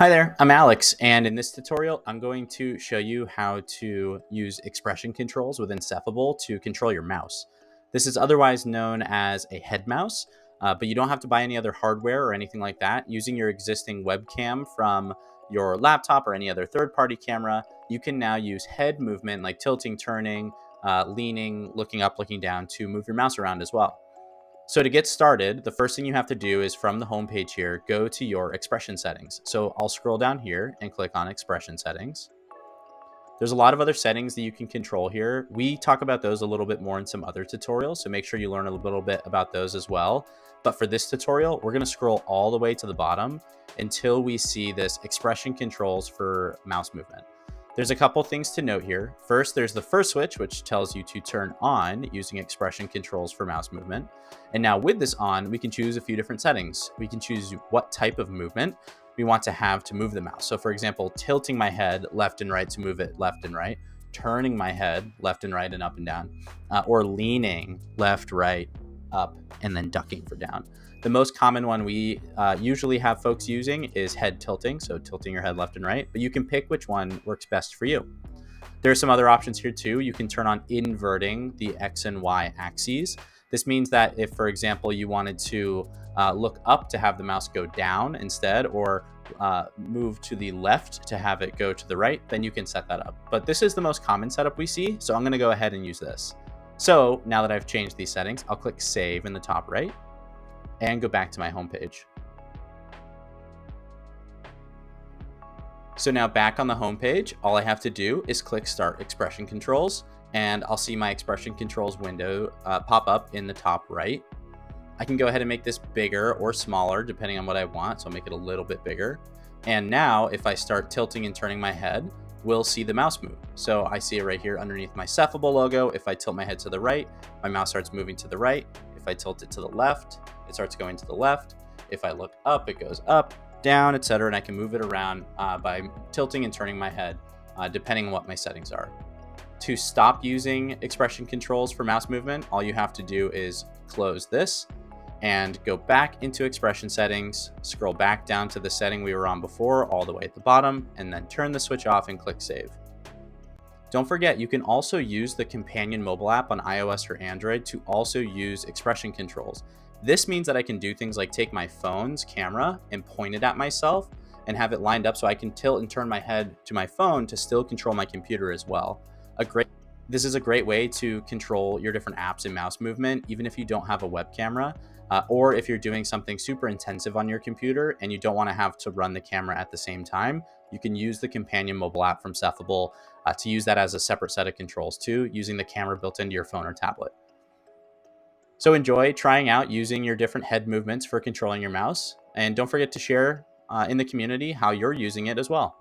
Hi there, I'm Alex, and in this tutorial, I'm going to show you how to use expression controls within Cephable to control your mouse. This is otherwise known as a head mouse, but you don't have to buy any other hardware or anything like that. Using your existing webcam from your laptop or any other third-party camera, you can now use head movement like tilting, turning, leaning, looking up, looking down to move your mouse around as well. So to get started, the first thing you have to do is from the home page here, go to your expression settings. So I'll scroll down here and click on expression settings. There's a lot of other settings that you can control here. We talk about those a little bit more in some other tutorials, so make sure you learn a little bit about those as well. But for this tutorial, we're going to scroll all the way to the bottom until we see this expression controls for mouse movement. There's a couple things to note here. First, there's the first switch, which tells you to turn on using expression controls for mouse movement. And now with this on, we can choose a few different settings. We can choose what type of movement we want to have to move the mouse. So for example, tilting my head left and right to move it left and right, turning my head left and right and up and down, or leaning left, right, up, and then ducking for down. The most common one we usually have folks using is head tilting, so tilting your head left and right, but you can pick which one works best for you. There are some other options here too. You can turn on inverting the X and Y axes. This means that if, for example, you wanted to look up to have the mouse go down instead, or move to the left to have it go to the right, then you can set that up. But this is the most common setup we see, so I'm going to go ahead and use this. So now that I've changed these settings, I'll click Save in the top right and go back to my home page. So now back on the home page, all I have to do is click Start Expression Controls, and I'll see my Expression Controls window pop up in the top right. I can go ahead and make this bigger or smaller depending on what I want, so I'll make it a little bit bigger. And now if I start tilting and turning my head, we'll see the mouse move. So I see it right here underneath my Cephable logo. If I tilt my head to the right, my mouse starts moving to the right. If I tilt it to the left, it starts going to the left. If I look up, it goes up, down, etc. And I can move it around by tilting and turning my head, depending on what my settings are. To stop using expression controls for mouse movement, all you have to do is close this and go back into expression settings, scroll back down to the setting we were on before, all the way at the bottom, and then turn the switch off and click Save. Don't forget, you can also use the companion mobile app on iOS or Android to also use expression controls. This means that I can do things like take my phone's camera and point it at myself and have it lined up so I can tilt and turn my head to my phone to still control my computer as well. This is a great way to control your different apps and mouse movement, even if you don't have a web camera, or if you're doing something super intensive on your computer and you don't want to have to run the camera at the same time. You can use the companion mobile app from Cephable to use that as a separate set of controls too, using the camera built into your phone or tablet. So enjoy trying out using your different head movements for controlling your mouse, and don't forget to share in the community how you're using it as well.